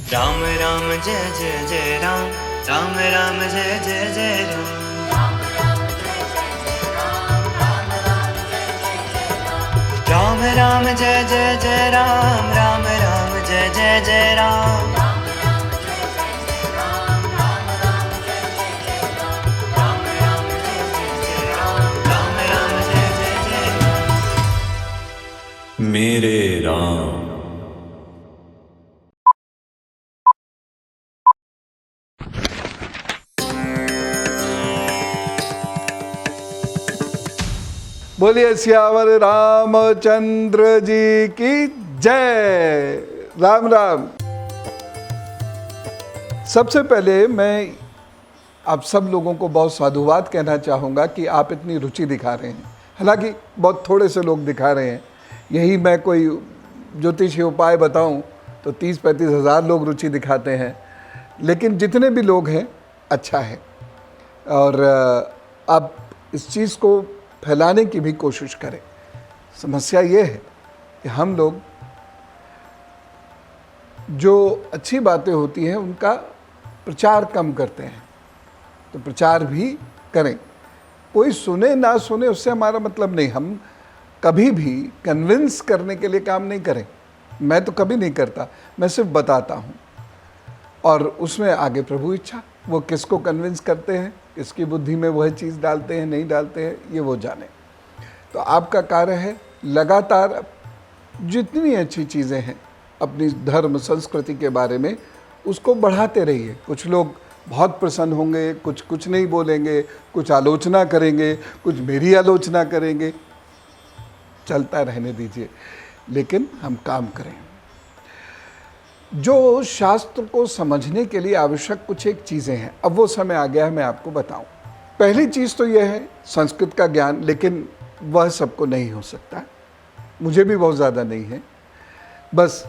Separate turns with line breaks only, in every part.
राम राम जय जय जय राम, राम राम जय जय जय राम। राम राम जय जय जय राम, राम राम जय जय जय राम। राम राम जय जय जय राम, राम राम जय जय जय राम।
मेरे राम।
बोलिए सियावर रामचंद्र जी की जय। राम राम। सबसे पहले मैं आप सब लोगों को बहुत साधुवाद कहना चाहूँगा कि आप इतनी रुचि दिखा रहे हैं। हालांकि बहुत थोड़े से लोग दिखा रहे हैं। यही मैं कोई ज्योतिषी उपाय बताऊं तो 30-35 हज़ार लोग रुचि दिखाते हैं, लेकिन जितने भी लोग हैं अच्छा है। और आप इस चीज़ को फैलाने की भी कोशिश करें। समस्या ये है कि हम लोग जो अच्छी बातें होती हैं उनका प्रचार कम करते हैं, तो प्रचार भी करें। कोई सुने ना सुने उससे हमारा मतलब नहीं। हम कभी भी कन्विंस करने के लिए काम नहीं करें। मैं तो कभी नहीं करता, मैं सिर्फ बताता हूँ और उसमें आगे प्रभु इच्छा। वो किसको कन्विंस करते हैं, किसकी बुद्धि में वह चीज़ डालते हैं नहीं डालते हैं, ये वो जाने। तो आपका कार्य है लगातार जितनी अच्छी चीज़ें हैं अपनी धर्म संस्कृति के बारे में उसको बढ़ाते रहिए। कुछ लोग बहुत प्रसन्न होंगे, कुछ नहीं बोलेंगे, कुछ आलोचना करेंगे, कुछ मेरी आलोचना करेंगे। चलता रहने दीजिए, लेकिन हम काम करें। जो शास्त्र को समझने के लिए आवश्यक कुछ एक चीज़ें हैं, अब वो समय आ गया है मैं आपको बताऊं। पहली चीज़ तो यह है संस्कृत का ज्ञान, लेकिन वह सबको नहीं हो सकता। मुझे भी बहुत ज़्यादा नहीं है। बस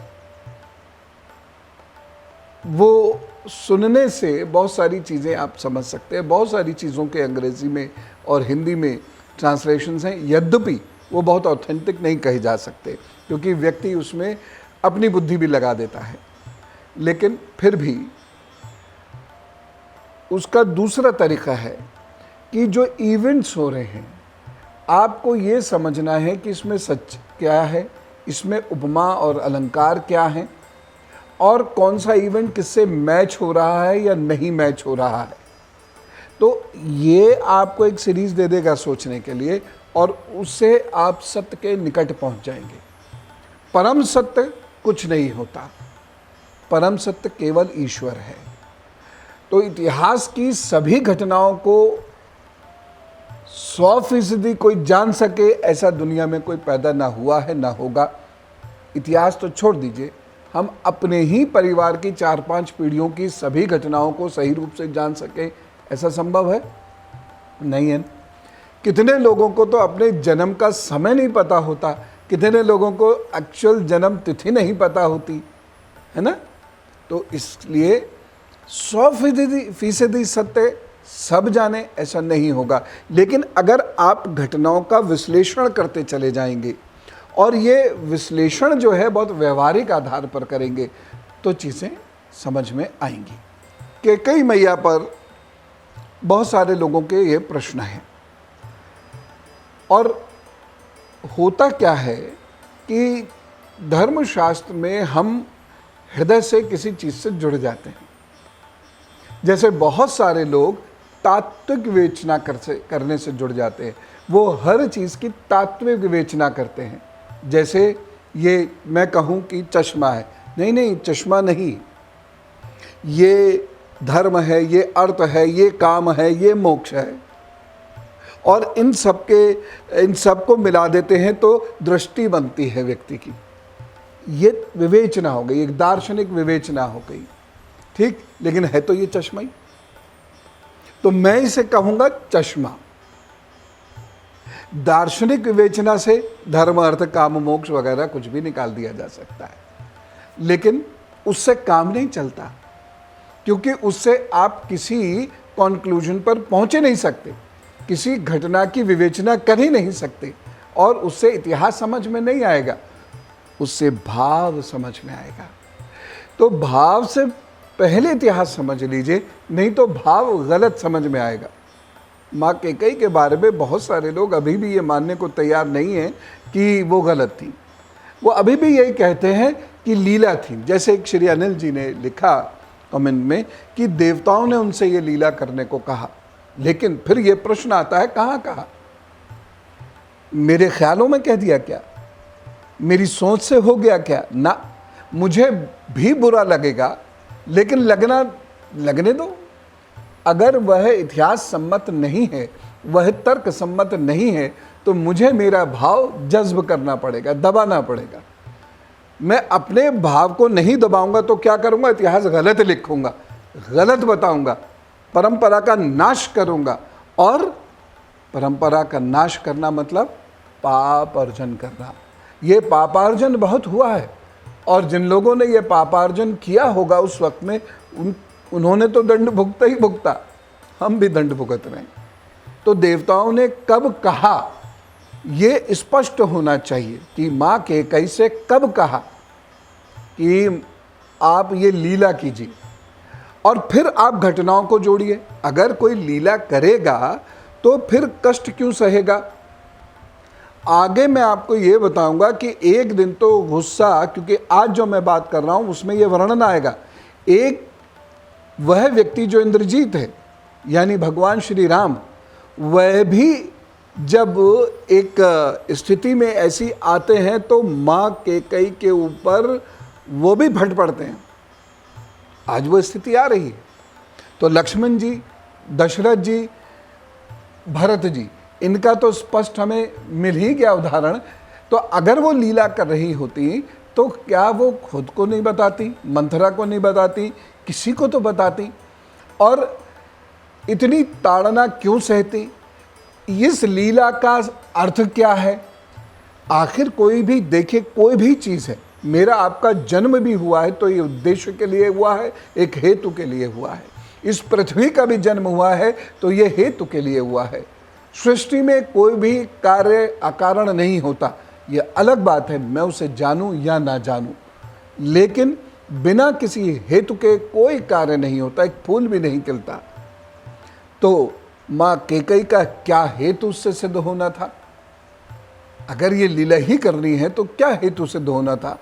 वो सुनने से बहुत सारी चीज़ें आप समझ सकते हैं। बहुत सारी चीज़ों के अंग्रेज़ी में और हिंदी में ट्रांसलेशंस हैं, यद्यपि वो बहुत ऑथेंटिक नहीं कहे जा सकते क्योंकि व्यक्ति उसमें अपनी बुद्धि भी लगा देता है। लेकिन फिर भी उसका दूसरा तरीका है कि जो इवेंट्स हो रहे हैं आपको ये समझना है कि इसमें सच क्या है, इसमें उपमा और अलंकार क्या हैं, और कौन सा इवेंट किससे मैच हो रहा है या नहीं मैच हो रहा है। तो ये आपको एक सीरीज दे देगा सोचने के लिए, और उससे आप सत्य के निकट पहुंच जाएंगे। परम सत्य कुछ नहीं होता, परम सत्य केवल ईश्वर है। तो इतिहास की सभी घटनाओं को 100% कोई जान सके ऐसा दुनिया में कोई पैदा ना हुआ है ना होगा। इतिहास तो छोड़ दीजिए, हम अपने ही परिवार की 4-5 पीढ़ियों की सभी घटनाओं को सही रूप से जान सके ऐसा संभव है? नहीं है। कितने लोगों को तो अपने जन्म का समय नहीं पता होता, कितने लोगों को एक्चुअल जन्म तिथि नहीं पता होती है ना। तो इसलिए 100% सत्य सब जाने ऐसा नहीं होगा। लेकिन अगर आप घटनाओं का विश्लेषण करते चले जाएंगे और ये विश्लेषण जो है बहुत व्यवहारिक आधार पर करेंगे तो चीज़ें समझ में आएंगी। कि कई मैया पर बहुत सारे लोगों के ये प्रश्न हैं, और होता क्या है कि धर्मशास्त्र में हम हृदय से किसी चीज़ से जुड़ जाते हैं। जैसे बहुत सारे लोग तात्विक विवेचना करने से जुड़ जाते हैं। वो हर चीज़ की तात्विक विवेचना करते हैं। जैसे ये मैं कहूँ कि चश्मा है, नहीं चश्मा नहीं, ये धर्म है, ये अर्थ है, ये काम है, ये मोक्ष है, और इन सब को मिला देते हैं तो दृष्टि बनती है व्यक्ति की। ये विवेचना हो गई, एक दार्शनिक विवेचना हो गई, ठीक। लेकिन है तो ये चश्मा ही। तो मैं इसे कहूँगा चश्मा। दार्शनिक विवेचना से धर्म अर्थ काम मोक्ष वगैरह कुछ भी निकाल दिया जा सकता है, लेकिन उससे काम नहीं चलता, क्योंकि उससे आप किसी कॉन्क्लूजन पर पहुंचे नहीं सकते, किसी घटना की विवेचना कर ही नहीं सकते, और उससे इतिहास समझ में नहीं आएगा, उससे भाव समझ में आएगा। तो भाव से पहले इतिहास समझ लीजिए, नहीं तो भाव गलत समझ में आएगा। माँ कैकेयी के बारे में बहुत सारे लोग अभी भी ये मानने को तैयार नहीं हैं कि वो गलत थी। वो अभी भी यही कहते हैं कि लीला थी। जैसे एक श्री अनिल जी ने लिखा कमेंट में कि देवताओं ने उनसे ये लीला करने को कहा, लेकिन फिर ये प्रश्न आता है कहाँ कहा? मेरे ख्यालों में कह दिया क्या? मेरी सोच से हो गया क्या? ना, मुझे भी बुरा लगेगा, लेकिन लगने दो। अगर वह इतिहास सम्मत नहीं है, वह तर्क सम्मत नहीं है, तो मुझे मेरा भाव जज्ब करना पड़ेगा, दबाना पड़ेगा। मैं अपने भाव को नहीं दबाऊंगा तो क्या करूंगा? इतिहास गलत लिखूंगा, गलत बताऊंगा, परंपरा का नाश करूंगा। और परंपरा का नाश करना मतलब पाप अर्जन करना। ये पापार्जन बहुत हुआ है, और जिन लोगों ने ये पापार्जन किया होगा उस वक्त में उन्होंने तो दंड भुगता ही भुगता, हम भी दंड भुगत रहे हैं। तो देवताओं ने कब कहा ये स्पष्ट होना चाहिए कि माँ कैकेयी से कब कहा कि आप ये लीला कीजिए, और फिर आप घटनाओं को जोड़िए। अगर कोई लीला करेगा तो फिर कष्ट क्यों सहेगा? आगे मैं आपको ये बताऊंगा कि एक दिन तो गुस्सा, क्योंकि आज जो मैं बात कर रहा हूं उसमें ये वर्णन आएगा। एक वह व्यक्ति जो इंद्रजीत है, यानी भगवान श्री राम, वह भी जब एक स्थिति में ऐसी आते हैं तो माँ कैकेयी के ऊपर वो भी भट पड़ते हैं। आज वो स्थिति आ रही है। तो लक्ष्मण जी, दशरथ जी, भरत जी, इनका तो स्पष्ट हमें मिल ही गया उदाहरण। तो अगर वो लीला कर रही होती तो क्या वो खुद को नहीं बताती, मंथरा को नहीं बताती, किसी को तो बताती? और इतनी ताड़ना क्यों सहती? इस लीला का अर्थ क्या है? आखिर कोई भी देखे, कोई भी चीज़ है, मेरा आपका जन्म भी हुआ है तो ये उद्देश्य के लिए हुआ है, एक हेतु के लिए हुआ है। इस पृथ्वी का भी जन्म हुआ है तो ये हेतु के लिए हुआ है। सृष्टि में कोई भी कार्य अकारण नहीं होता। ये अलग बात है मैं उसे जानूं या ना जानूं, लेकिन बिना किसी हेतु के कोई कार्य नहीं होता, एक फूल भी नहीं खिलता। तो माँ कैकेयी का क्या हेतु उससे सिद्ध होना था? अगर ये लीला ही करनी है तो क्या हेतु सिद्ध होना था?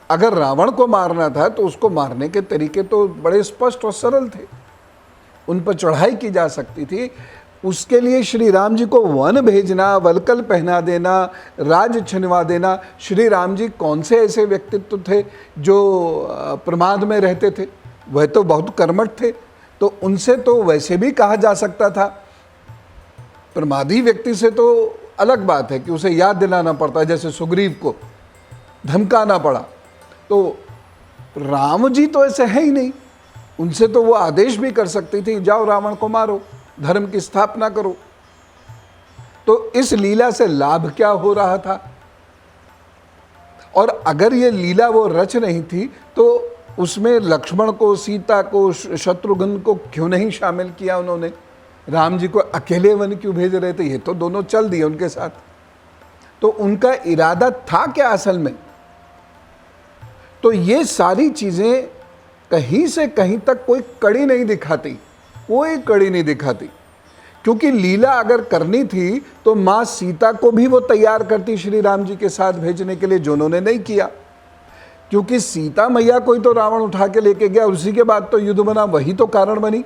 अगर रावण को मारना था तो उसको मारने के तरीके तो बड़े स्पष्ट और सरल थे, उन पर चढ़ाई की जा सकती थी। उसके लिए श्री राम जी को वन भेजना, वलकल पहना देना, राज छिनवा देना। श्री राम जी कौन से ऐसे व्यक्तित्व थे जो प्रमाद में रहते थे? वह तो बहुत कर्मठ थे, तो उनसे तो वैसे भी कहा जा सकता था। प्रमादी व्यक्ति से तो अलग बात है कि उसे याद दिलाना पड़ता है, जैसे सुग्रीव को धमकाना पड़ा। तो राम जी तो ऐसे है ही नहीं, उनसे तो वो आदेश भी कर सकती थी, जाओ रावण को मारो, धर्म की स्थापना करो। तो इस लीला से लाभ क्या हो रहा था? और अगर ये लीला वो रच नहीं थी तो उसमें लक्ष्मण को, सीता को, शत्रुघ्न को क्यों नहीं शामिल किया उन्होंने? राम जी को अकेले वन क्यों भेज रहे थे? ये तो दोनों चल दिए उनके साथ। तो उनका इरादा था क्या असल में? तो ये सारी चीजें कहीं से कहीं तक कोई कड़ी नहीं दिखाती, कोई कड़ी नहीं दिखाती। क्योंकि लीला अगर करनी थी तो माँ सीता को भी वो तैयार करती श्री राम जी के साथ भेजने के लिए, जो उन्होंने नहीं किया। क्योंकि सीता मैया को ही तो रावण उठा के लेके गया, उसी के बाद तो युद्ध बना, वही तो कारण बनी,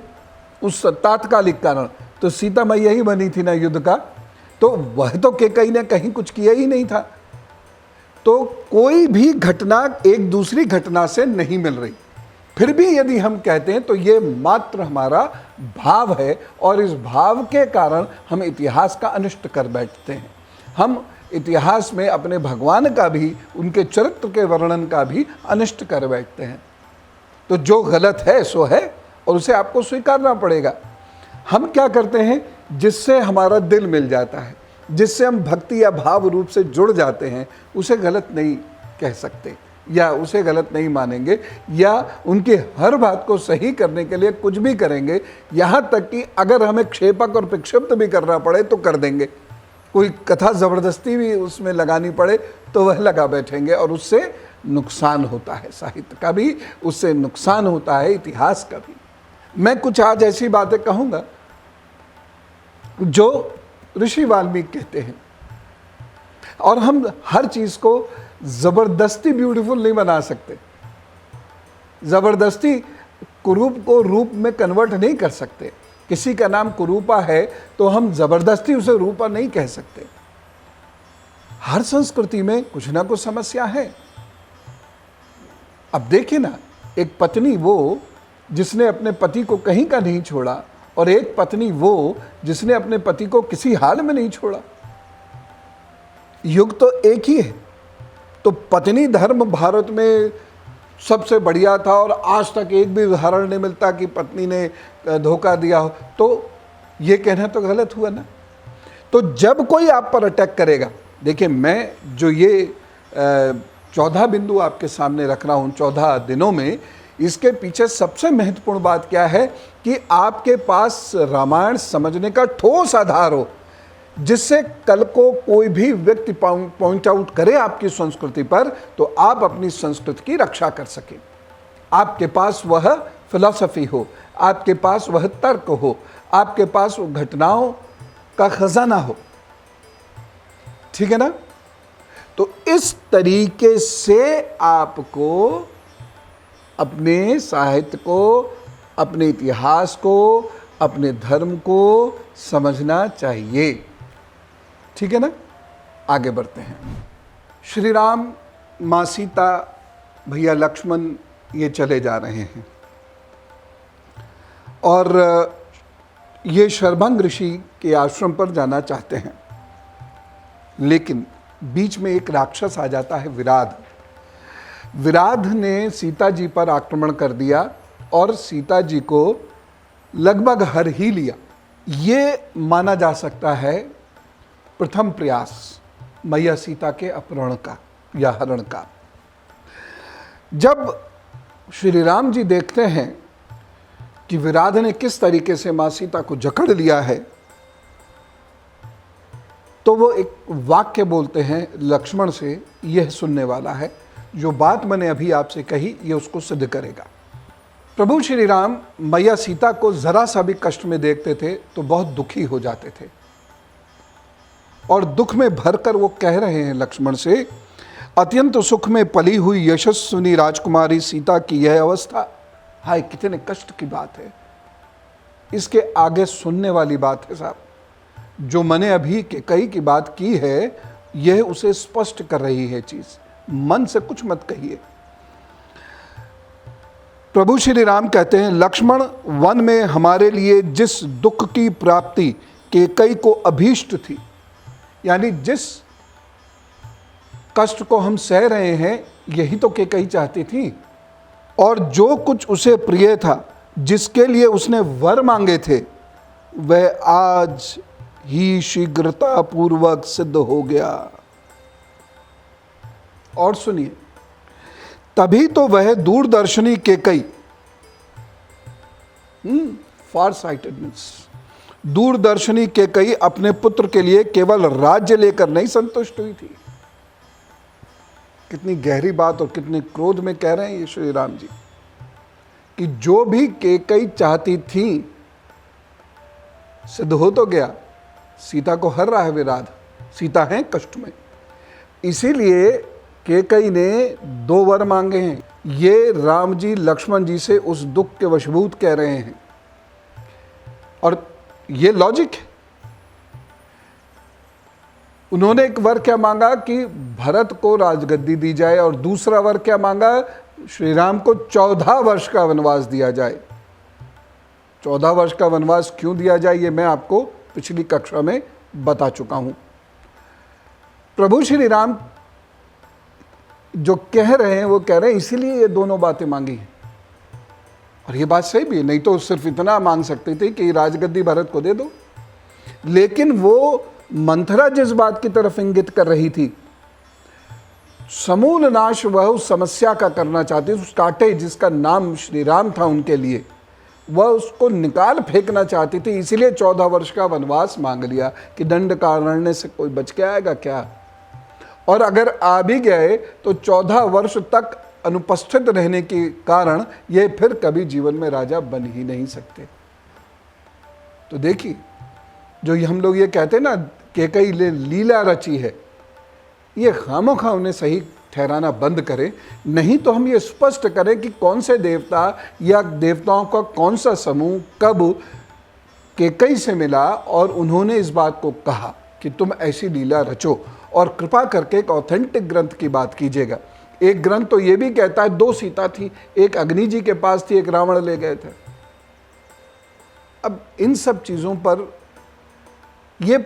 उस तात्कालिक कारण तो सीता मैया ही बनी थी ना युद्ध का। तो वह तो कैकेयी ने कहीं कुछ किया ही नहीं था। तो कोई भी घटना एक दूसरी घटना से नहीं मिल रही। फिर भी यदि हम कहते हैं तो ये मात्र हमारा भाव है, और इस भाव के कारण हम इतिहास का अनिष्ट कर बैठते हैं। हम इतिहास में अपने भगवान का भी, उनके चरित्र के वर्णन का भी अनिष्ट कर बैठते हैं। तो जो गलत है सो है, और उसे आपको स्वीकारना पड़ेगा। हम क्या करते हैं, जिससे हमारा दिल मिल जाता है, जिससे हम भक्ति या भाव रूप से जुड़ जाते हैं, उसे गलत नहीं कह सकते या उसे गलत नहीं मानेंगे, या उनकी हर बात को सही करने के लिए कुछ भी करेंगे। यहाँ तक कि अगर हमें क्षेपक और विक्षिप्त भी करना पड़े तो कर देंगे। कोई कथा ज़बरदस्ती भी उसमें लगानी पड़े तो वह लगा बैठेंगे, और उससे नुकसान होता है, साहित्य का भी उससे नुकसान होता है, इतिहास का भी। मैं कुछ आज ऐसी बातें कहूँगा जो ऋषि वाल्मीकि कहते हैं, और हम हर चीज़ को ज़बरदस्ती ब्यूटीफुल नहीं बना सकते, ज़बरदस्ती कुरूप को रूप में कन्वर्ट नहीं कर सकते। किसी का नाम कुरूपा है तो हम ज़बरदस्ती उसे रूपा नहीं कह सकते। हर संस्कृति में कुछ ना कुछ समस्या है। अब देखिए ना, एक पत्नी वो जिसने अपने पति को कहीं का नहीं छोड़ा, और एक पत्नी वो जिसने अपने पति को किसी हाल में नहीं छोड़ा। युग तो एक ही है। तो पत्नी धर्म भारत में सबसे बढ़िया था, और आज तक एक भी उदाहरण नहीं मिलता कि पत्नी ने धोखा दिया हो, तो ये कहना तो गलत हुआ ना। तो जब कोई आप पर अटैक करेगा, देखिए मैं जो ये 14 बिंदु आपके सामने रख रहा हूँ 14 दिनों में, इसके पीछे सबसे महत्वपूर्ण बात क्या है कि आपके पास रामायण समझने का ठोस आधार हो, जिससे कल को कोई भी व्यक्ति पॉइंट आउट करे आपकी संस्कृति पर, तो आप अपनी संस्कृति की रक्षा कर सकें। आपके पास वह फिलॉसफी हो, आपके पास वह तर्क हो, आपके पास वो घटनाओं का खजाना हो। ठीक है ना? तो इस तरीके से आपको अपने साहित्य को, अपने इतिहास को, अपने धर्म को समझना चाहिए। ठीक है ना? आगे बढ़ते हैं। श्री राम, माँ सीता, भैया लक्ष्मण ये चले जा रहे हैं, और ये शर्भंग ऋषि के आश्रम पर जाना चाहते हैं। लेकिन बीच में एक राक्षस आ जाता है, विराध। विराध ने सीता जी पर आक्रमण कर दिया और सीता जी को लगभग हर ही लिया। ये माना जा सकता है प्रथम प्रयास मैया सीता के अपहरण का या हरण का। जब श्री राम जी देखते हैं कि विराध ने किस तरीके से माँ सीता को जकड़ लिया है, तो वो एक वाक्य बोलते हैं लक्ष्मण से, यह सुनने वाला है, जो बात मैंने अभी आपसे कही ये उसको सिद्ध करेगा। प्रभु श्री राम मैया सीता को जरा सा भी कष्ट में देखते थे तो बहुत दुखी हो जाते थे, और दुख में भरकर वो कह रहे हैं लक्ष्मण से, अत्यंत सुख में पली हुई यशस्विनी राजकुमारी सीता की यह अवस्था, हाय कितने कष्ट की बात है। इसके आगे सुनने वाली बात है साहब, जो मैंने अभी कैकेयी की बात की है, यह उसे स्पष्ट कर रही है चीज। मन से कुछ मत कहिए। प्रभु श्री राम कहते हैं, लक्ष्मण वन में हमारे लिए जिस दुख की प्राप्ति कैकेयी को अभीष्ट थी, यानी जिस कष्ट को हम सह रहे हैं यही तो कैकेयी चाहती थी, और जो कुछ उसे प्रिय था, जिसके लिए उसने वर मांगे थे, वह आज ही शीघ्रता पूर्वक सिद्ध हो गया। और सुनिए, तभी तो वह दूरदर्शनी कैकेयी, फार साइटेडनेस, दूरदर्शनी कैकेयी अपने पुत्र के लिए केवल राज्य लेकर नहीं संतुष्ट हुई थी। कितनी गहरी बात और कितने क्रोध में कह रहे हैं ये श्री राम जी, कि जो भी कैकेयी चाहती थी सिद्ध हो तो गया। सीता को हर रहा है विराध, सीता है कष्ट में, इसीलिए कैकेयी ने 2 वर मांगे हैं। ये राम जी लक्ष्मण जी से उस दुख के वशभूत कह रहे हैं, और ये लॉजिक है। उन्होंने एक वर क्या मांगा कि भरत को राजगद्दी दी जाए, और दूसरा वर क्या मांगा, श्री राम को 14 वर्ष का वनवास दिया जाए। 14 वर्ष का वनवास क्यों दिया जाए ये मैं आपको पिछली कक्षा में बता चुका हूं। प्रभु श्री राम जो कह रहे हैं वो कह रहे हैं इसीलिए ये दोनों बातें मांगी हैं, और ये बात सही भी है, नहीं तो सिर्फ इतना मांग सकते थे कि राजगद्दी भरत को दे दो। लेकिन वो मंथरा जिस बात की तरफ इंगित कर रही थी, समूल नाश वह उस समस्या का करना चाहती, उस कांटे जिसका नाम श्री राम था उनके लिए, वह उसको निकाल फेंकना चाहती थी। इसीलिए 14 वर्ष का वनवास मांग लिया कि दंड कारण्य से कोई बच के आएगा क्या। और अगर आ भी गए तो 14 वर्ष तक अनुपस्थित रहने के कारण ये फिर कभी जीवन में राजा बन ही नहीं सकते। तो देखिए, जो ये हम लोग ये कहते हैं ना कैकेयी ने लीला रची है, ये खामोखा उन्हें सही ठहराना बंद करें, नहीं तो हम ये स्पष्ट करें कि कौन से देवता या देवताओं का कौन सा समूह कब कैकेयी से मिला और उन्होंने इस बात को कहा कि तुम ऐसी लीला रचो। और कृपा करके एक ऑथेंटिक ग्रंथ की बात कीजिएगा। एक ग्रंथ तो ये भी कहता है 2 सीता थी, एक अग्नि जी के पास थी, एक रावण ले गए थे। अब इन सब चीज़ों पर ये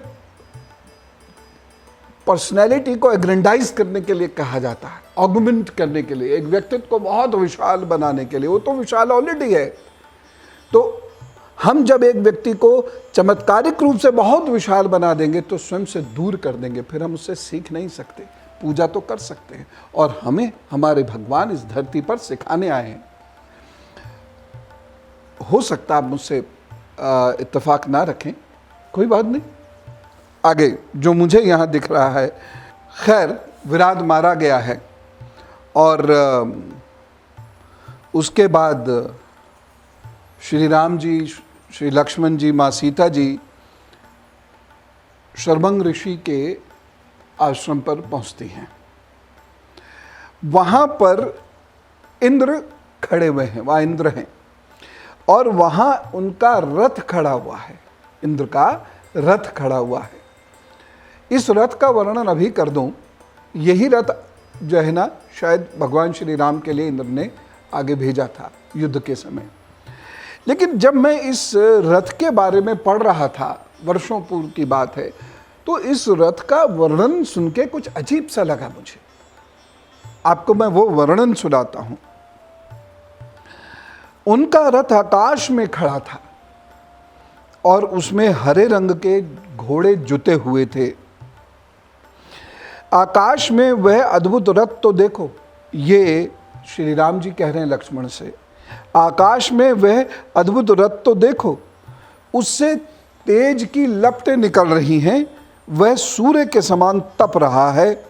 पर्सनैलिटी को एग्रेंडाइज करने के लिए कहा जाता है, ऑगमेंट करने के लिए, एक व्यक्तित्व को बहुत विशाल बनाने के लिए। वो तो विशाल ऑलरेडी है। तो हम जब एक व्यक्ति को चमत्कारिक रूप से बहुत विशाल बना देंगे तो स्वयं से दूर कर देंगे, फिर हम उससे सीख नहीं सकते। पूजा तो कर सकते हैं, और हमें हमारे भगवान इस धरती पर सिखाने आए हैं। हो सकता आप मुझसे इत्तेफाक ना रखें, कोई बात नहीं। आगे जो मुझे यहाँ दिख रहा है, खैर विराट मारा गया है और उसके बाद श्री राम जी, श्री लक्ष्मण जी, माँ सीता जी शर्मंग ऋषि के आश्रम पर पहुँचती हैं। वहाँ पर इंद्र खड़े हुए हैं, वहाँ इंद्र हैं और वहाँ उनका रथ खड़ा हुआ है, इंद्र का रथ खड़ा हुआ है। इस रथ का वर्णन अभी कर दूं। यही रथ जो है ना, शायद भगवान श्री राम के लिए इंद्र ने आगे भेजा था युद्ध के समय। लेकिन जब मैं इस रथ के बारे में पढ़ रहा था, वर्षों पूर्व की बात है, तो इस रथ का वर्णन सुन के कुछ अजीब सा लगा मुझे। आपको मैं वो वर्णन सुनाता हूं। उनका रथ आकाश में खड़ा था और उसमें हरे रंग के घोड़े जुते हुए थे। आकाश में वह अद्भुत रथ तो देखो, ये श्री राम जी कह रहे हैं लक्ष्मण से, आकाश में वह अद्भुत रथ तो देखो, उससे तेज की लपटें निकल रही हैं, वह सूर्य के समान तप रहा है,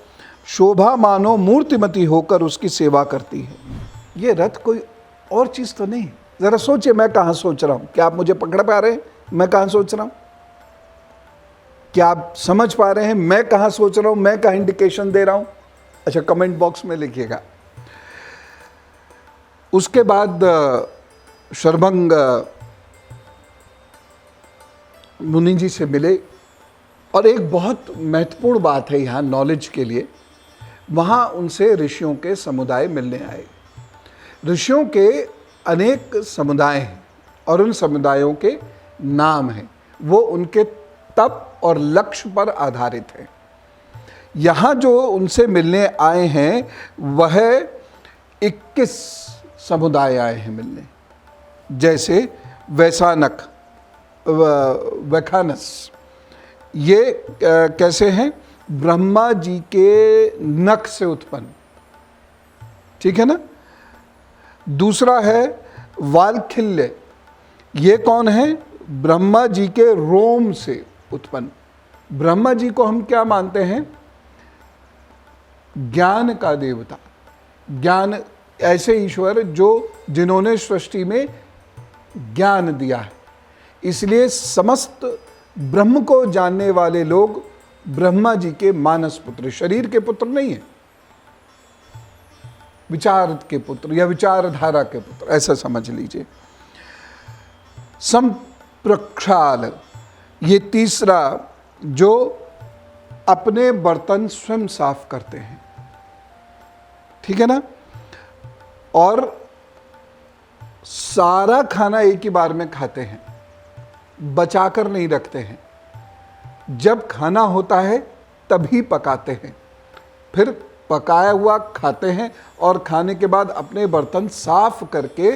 शोभा मानो मूर्तिमती होकर उसकी सेवा करती है। ये रथ कोई और चीज़ तो नहीं। ज़रा सोचिए, मैं कहाँ सोच रहा हूँ? क्या आप मुझे पकड़ पा रहे हैं? मैं कहाँ सोच रहा हूँ? क्या आप समझ पा रहे हैं मैं कहाँ सोच रहा हूँ, मैं कहाँ इंडिकेशन दे रहा हूँ? अच्छा, कमेंट बॉक्स में लिखिएगा। उसके बाद शर्मंग मुनि जी से मिले और एक बहुत महत्वपूर्ण बात है यहाँ नॉलेज के लिए, वहाँ उनसे ऋषियों के समुदाय मिलने आए। ऋषियों के अनेक समुदाय हैं और उन समुदायों के नाम हैं, वो उनके तप और लक्ष्य पर आधारित है। यहाँ जो उनसे मिलने आए हैं वह 21 समुदाय आए हैं मिलने, जैसे वैशानक, वैखानस, ये कैसे हैं? ब्रह्मा जी के नख से उत्पन्न, ठीक है ना। दूसरा है वालखिल्य, ये कौन है? ब्रह्मा जी के रोम से उत्पन्न। ब्रह्मा जी को हम क्या मानते हैं? ज्ञान का देवता, ज्ञान, ऐसे ईश्वर जिन्होंने सृष्टि में ज्ञान दिया है। इसलिए समस्त ब्रह्म को जानने वाले लोग ब्रह्मा जी के मानस पुत्र, शरीर के पुत्र नहीं है, विचार के पुत्र या विचारधारा के पुत्र, ऐसा समझ लीजिए। संप्रक्षाल, ये तीसरा, जो अपने बर्तन स्वयं साफ करते हैं, ठीक है ना, और सारा खाना एक ही बार में खाते हैं, बचाकर नहीं रखते हैं। जब खाना होता है तभी पकाते हैं, फिर पकाया हुआ खाते हैं और खाने के बाद अपने बर्तन साफ करके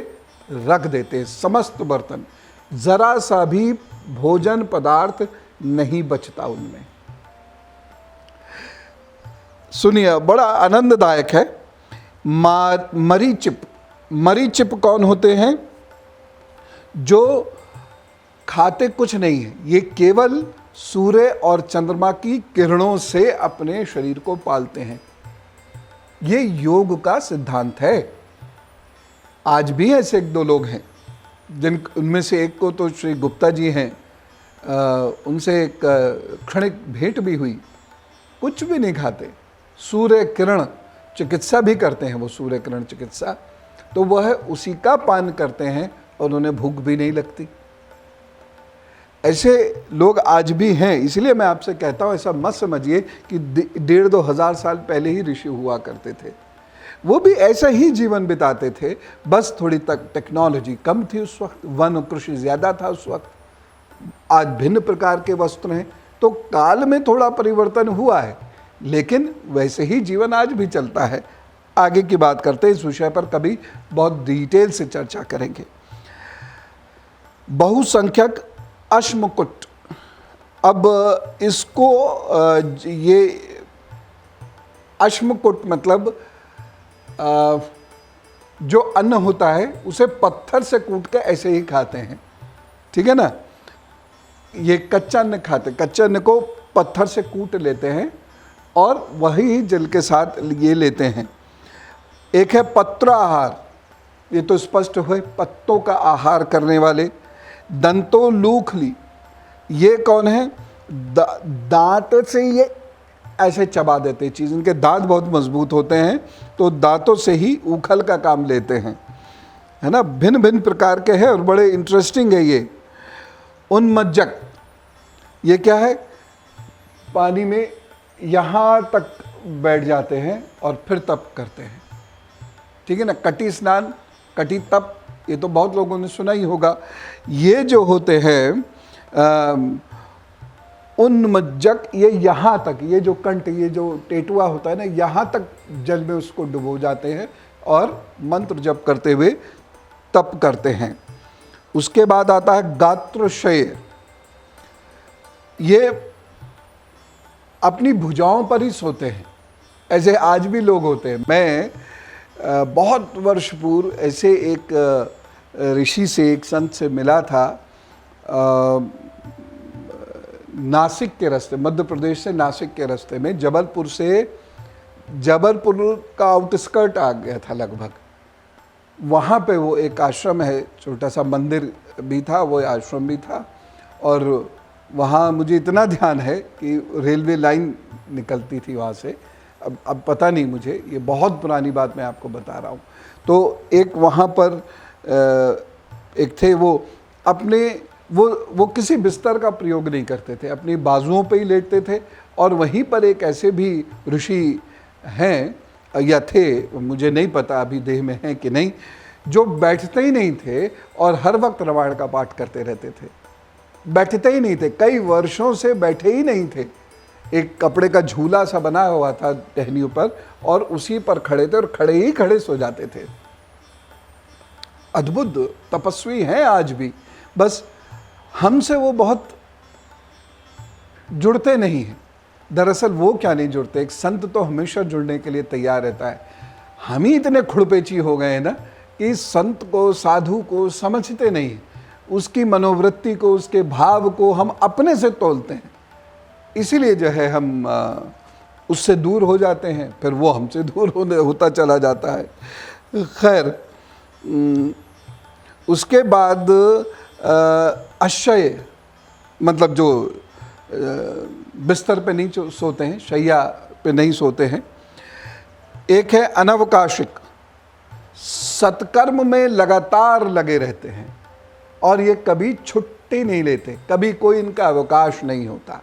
रख देते हैं। समस्त बर्तन, जरा सा भी भोजन पदार्थ नहीं बचता उनमें। सुनिए, बड़ा आनंददायक है। मरीचिप, मरीचिप कौन होते हैं? जो खाते कुछ नहीं है, ये केवल सूर्य और चंद्रमा की किरणों से अपने शरीर को पालते हैं। ये योग का सिद्धांत है। आज भी ऐसे एक दो लोग हैं उनमें से एक को तो श्री गुप्ता जी हैं, उनसे एक क्षणिक भेंट भी हुई, कुछ भी नहीं खाते, सूर्य किरण चिकित्सा भी करते हैं वो, सूर्य किरण चिकित्सा, तो वह उसी का पान करते हैं और उन्हें भूख भी नहीं लगती। ऐसे लोग आज भी हैं। इसलिए मैं आपसे कहता हूँ, ऐसा मत समझिए कि 1,500-2,000 साल पहले ही ऋषि हुआ करते थे। वो भी ऐसा ही जीवन बिताते थे, बस थोड़ी तक टेक्नोलॉजी कम थी उस वक्त, वन कृषि ज़्यादा था उस वक्त। आज भिन्न प्रकार के वस्त्र हैं, तो काल में थोड़ा परिवर्तन हुआ है, लेकिन वैसे ही जीवन आज भी चलता है। आगे की बात करते हैं, इस विषय पर कभी बहुत डिटेल से चर्चा करेंगे। बहुसंख्यक अश्मकुट, अब इसको ये अश्मकुट मतलब जो अन्न होता है उसे पत्थर से कूट के ऐसे ही खाते हैं, ठीक है ना। ये कच्चा अन्न खाते, कच्चे अन्न को पत्थर से कूट लेते हैं और वही जल के साथ ये लेते हैं। एक है पत्र आहार, ये तो स्पष्ट हुए, पत्तों का आहार करने वाले। दंतो लूखली, ये कौन है? दांत से ये ऐसे चबा देते चीज़, इनके दांत बहुत मजबूत होते हैं, तो दांतों से ही उखल का काम लेते हैं, है ना। भिन्न भिन्न प्रकार के हैं और बड़े इंटरेस्टिंग है ये। उन्मज्जक, ये क्या है? पानी में यहाँ तक बैठ जाते हैं और फिर तप करते हैं, ठीक है ना। कटी स्नान, कटी तप, ये तो बहुत लोगों ने सुना ही होगा। ये जो होते हैं उन्मज्जक, ये यहाँ तक, ये जो कंठ, ये जो टेटुआ होता है ना, यहाँ तक जल में उसको डुबो जाते हैं और मंत्र जप करते हुए तप करते हैं। उसके बाद आता है गात्रशय, ये अपनी भुजाओं पर ही सोते हैं, ऐसे आज भी लोग होते हैं। मैं बहुत वर्ष पूर्व ऐसे एक ऋषि से, एक संत से मिला था, नासिक के रास्ते, मध्य प्रदेश से नासिक के रास्ते में, जबलपुर का आउटस्कर्ट आ गया था लगभग। वहाँ पे वो एक आश्रम है, छोटा सा मंदिर भी था, वो आश्रम भी था, और वहाँ मुझे इतना ध्यान है कि रेलवे लाइन निकलती थी वहाँ से। अब पता नहीं मुझे, ये बहुत पुरानी बात मैं आपको बता रहा हूँ। तो एक वहाँ पर एक थे, वो अपने वो किसी बिस्तर का प्रयोग नहीं करते थे, अपनी बाजुओं पे ही लेटते थे। और वहीं पर एक ऐसे भी ऋषि हैं या थे, मुझे नहीं पता अभी देह में हैं कि नहीं, जो बैठते ही नहीं थे और हर वक्त रामायण का पाठ करते रहते थे। बैठते ही नहीं थे, कई वर्षों से बैठे ही नहीं थे। एक कपड़े का झूला सा बना हुआ था टहनियों पर, और उसी पर खड़े थे और खड़े ही खड़े सो जाते थे। अद्भुत तपस्वी हैं आज भी, बस हमसे वो बहुत जुड़ते नहीं हैं। दरअसल वो क्या नहीं जुड़ते, एक संत तो हमेशा जुड़ने के लिए तैयार रहता है। हम ही इतने खुड़पेची हो गए हैं ना कि संत को, साधु को समझते नहीं, उसकी मनोवृत्ति को, उसके भाव को हम अपने से तोलते हैं। इसीलिए जो है हम उससे दूर हो जाते हैं, फिर वो हमसे दूर होता चला जाता है। खैर, उसके बाद अशय, मतलब जो बिस्तर पे नहीं सोते हैं, शैया पे नहीं सोते हैं। एक है अनवकाशिक, सत्कर्म में लगातार लगे रहते हैं और ये कभी छुट्टी नहीं लेते, कभी कोई इनका अवकाश नहीं होता।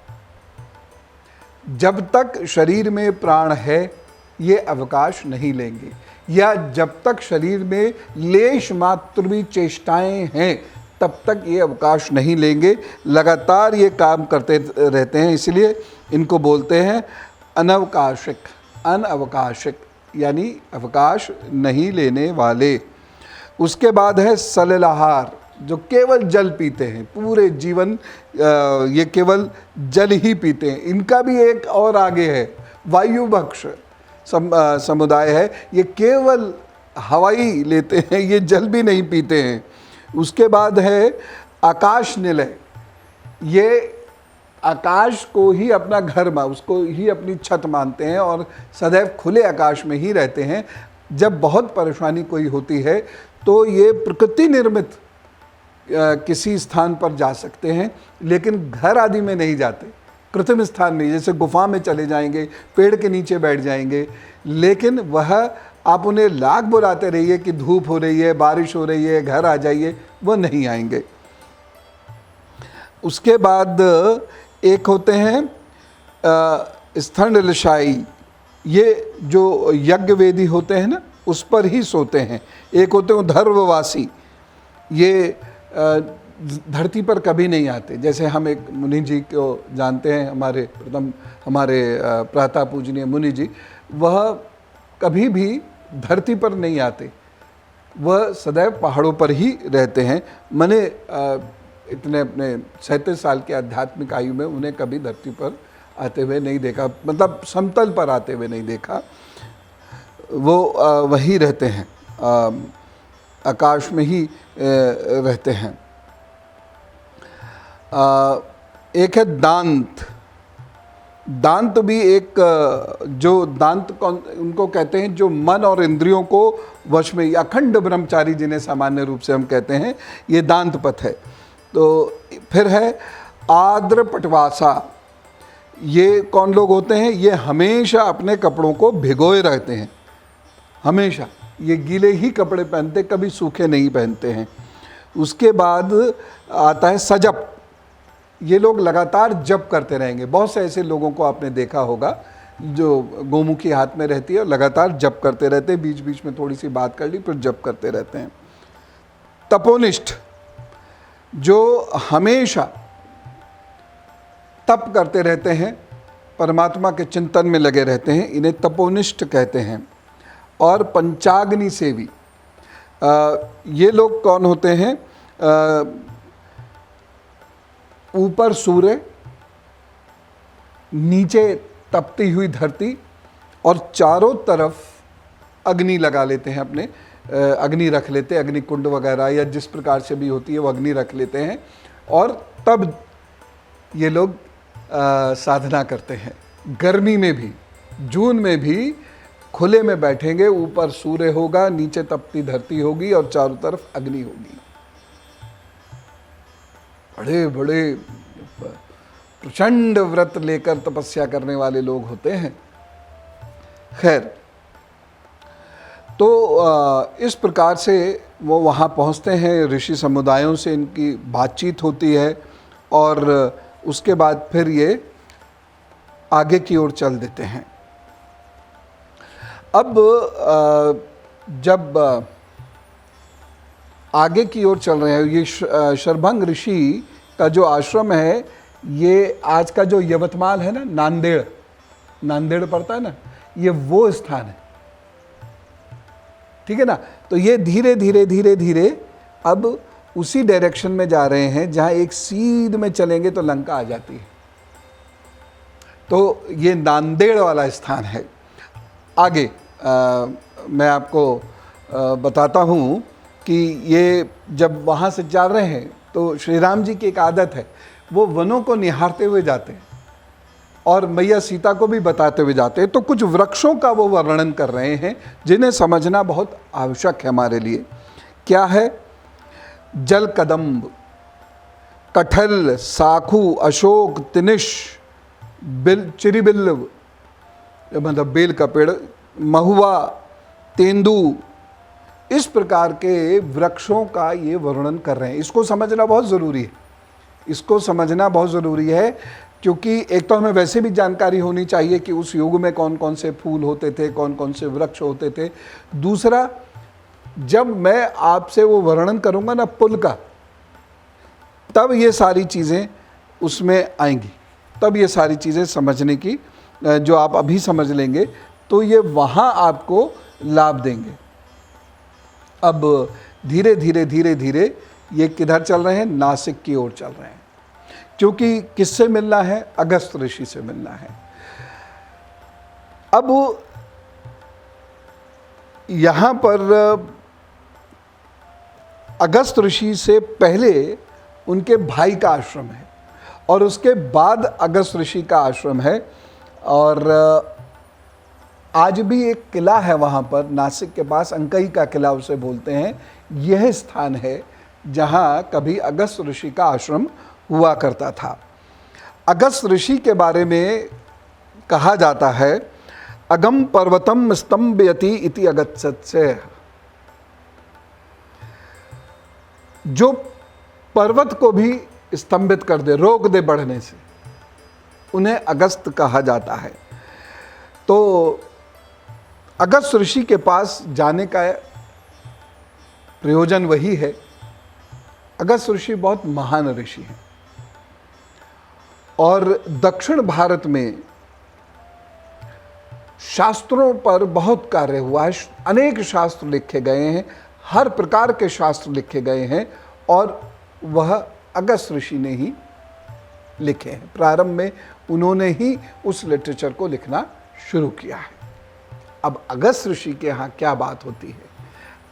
जब तक शरीर में प्राण है ये अवकाश नहीं लेंगे, या जब तक शरीर में लेश मात्र भी चेष्टाएं हैं तब तक ये अवकाश नहीं लेंगे। लगातार ये काम करते रहते हैं, इसलिए इनको बोलते हैं अनवकाशिक। अनअवकाशिक यानी अवकाश नहीं लेने वाले। उसके बाद है सलिलाहार, जो केवल जल पीते हैं पूरे जीवन, ये केवल जल ही पीते हैं। इनका भी एक और आगे है, वायुभक्ष समुदाय है, ये केवल हवाई लेते हैं, ये जल भी नहीं पीते हैं। उसके बाद है आकाश निलय, ये आकाश को ही अपना घर उसको ही अपनी छत मानते हैं और सदैव खुले आकाश में ही रहते हैं। जब बहुत परेशानी कोई होती है तो ये प्रकृति निर्मित किसी स्थान पर जा सकते हैं, लेकिन घर आदि में नहीं जाते, कृत्रिम स्थान नहीं, जैसे गुफा में चले जाएंगे, पेड़ के नीचे बैठ जाएंगे। लेकिन वह आप उन्हें लाख बुलाते रहिए कि धूप हो रही है, बारिश हो रही है, घर आ जाइए, वो नहीं आएंगे। उसके बाद एक होते हैं स्थंडलशायी, ये जो यज्ञ वेदी होते हैं ना, उस पर ही सोते हैं। एक होते हैं धर्ववासी, ये धरती पर कभी नहीं आते। जैसे हम एक मुनि जी को जानते हैं, हमारे प्रातः पूजनीय मुनि जी, वह कभी भी धरती पर नहीं आते, वह सदैव पहाड़ों पर ही रहते हैं। मैंने इतने अपने 37 साल के आध्यात्मिक आयु में उन्हें कभी धरती पर आते हुए नहीं देखा, मतलब समतल पर आते हुए नहीं देखा। वो वही रहते हैं, आकाश में ही रहते हैं। एक है दांत। दांत भी एक, जो दांत उनको कहते हैं जो मन और इंद्रियों को वश में, अखंड ब्रह्मचारी जिन्हें सामान्य रूप से हम कहते हैं, ये दांत पथ है। तो फिर है आर्द्र पटवासा। ये कौन लोग होते हैं? ये हमेशा अपने कपड़ों को भिगोए रहते हैं, हमेशा ये गीले ही कपड़े पहनते, कभी सूखे नहीं पहनते हैं। उसके बाद आता है सजप। ये लोग लगातार जप करते रहेंगे। बहुत से ऐसे लोगों को आपने देखा होगा जो गोमुखी हाथ में रहती है और लगातार जप करते रहते हैं, बीच बीच में थोड़ी सी बात कर ली फिर जप करते रहते हैं। तपोनिष्ठ, जो हमेशा तप करते रहते हैं, परमात्मा के चिंतन में लगे रहते हैं, इन्हें तपोनिष्ठ कहते हैं। और पंचाग्नि सेवी, ये लोग कौन होते हैं? ऊपर सूर्य, नीचे तपती हुई धरती और चारों तरफ अग्नि लगा लेते हैं, अपने अग्नि रख लेते हैं, अग्नि कुंड वगैरह या जिस प्रकार से भी होती है वो अग्नि रख लेते हैं और तब ये लोग साधना करते हैं। गर्मी में भी, जून में भी खुले में बैठेंगे, ऊपर सूर्य होगा, नीचे तपती धरती होगी और चारों तरफ अग्नि होगी। बड़े बड़े प्रचंड व्रत लेकर तपस्या करने वाले लोग होते हैं। खैर, तो इस प्रकार से वो वहाँ पहुँचते हैं, ऋषि समुदायों से इनकी बातचीत होती है और उसके बाद फिर ये आगे की ओर चल देते हैं। अब जब आगे की ओर चल रहे हैं, ये शरभंग ऋषि का जो आश्रम है, ये आज का जो यवतमाल है ना, नांदेड़ पड़ता है ना, ये वो स्थान है, ठीक है ना। तो ये धीरे धीरे धीरे धीरे अब उसी डायरेक्शन में जा रहे हैं जहाँ एक सीध में चलेंगे तो लंका आ जाती है। तो ये नांदेड़ वाला स्थान है। आगे मैं आपको बताता हूँ कि ये जब वहाँ से जा रहे हैं तो श्री राम जी की एक आदत है, वो वनों को निहारते हुए जाते हैं और मैया सीता को भी बताते हुए जाते हैं। तो कुछ वृक्षों का वो वर्णन कर रहे हैं जिन्हें समझना बहुत आवश्यक है हमारे लिए। क्या है? जल कदम्ब, कटहल, साखू, अशोक, तिनिश, चिरिबिल्ल मतलब बेल का पेड़, महुआ, तेंदू, इस प्रकार के वृक्षों का ये वर्णन कर रहे हैं। इसको समझना बहुत ज़रूरी है, इसको समझना बहुत ज़रूरी है, क्योंकि एक तो हमें वैसे भी जानकारी होनी चाहिए कि उस युग में कौन कौन से फूल होते थे, कौन कौन से वृक्ष होते थे। दूसरा, जब मैं आपसे वो वर्णन करूँगा ना पुल का, तब ये सारी चीज़ें उसमें आएंगी, तब ये सारी चीज़ें समझने की, जो आप अभी समझ लेंगे तो ये वहाँ आपको लाभ देंगे। अब धीरे धीरे धीरे धीरे ये किधर चल रहे हैं? नासिक की ओर चल रहे हैं, क्योंकि किससे मिलना है? अगस्त ऋषि से मिलना है। अब यहाँ पर अगस्त ऋषि से पहले उनके भाई का आश्रम है और उसके बाद अगस्त ऋषि का आश्रम है। और आज भी एक किला है वहाँ पर, नासिक के पास अंकई का किला उसे बोलते हैं। यह स्थान है जहाँ कभी अगस्त ऋषि का आश्रम हुआ करता था। अगस्त ऋषि के बारे में कहा जाता है, अगम पर्वतम स्तंभयति इति अगस्त्य। जो पर्वत को भी स्तंभित कर दे, रोक दे बढ़ने से, उन्हें अगस्त कहा जाता है। तो अगस्त ऋषि के पास जाने का प्रयोजन वही है। अगस्त ऋषि बहुत महान ऋषि हैं और दक्षिण भारत में शास्त्रों पर बहुत कार्य हुआ है। अनेक शास्त्र लिखे गए हैं, हर प्रकार के शास्त्र लिखे गए हैं और वह अगस्त ऋषि ने ही लिखे हैं। प्रारंभ में उन्होंने ही उस लिटरेचर को लिखना शुरू किया है। अब अगस्त ऋषि के यहाँ क्या बात होती है?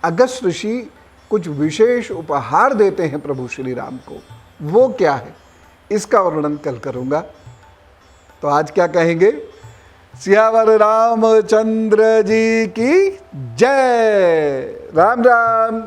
अगस्त ऋषि कुछ विशेष उपहार देते हैं प्रभु श्री राम को। वो क्या है, इसका वर्णन कल करूँगा। तो आज क्या कहेंगे? सियावर रामचंद्र जी की जय। राम राम।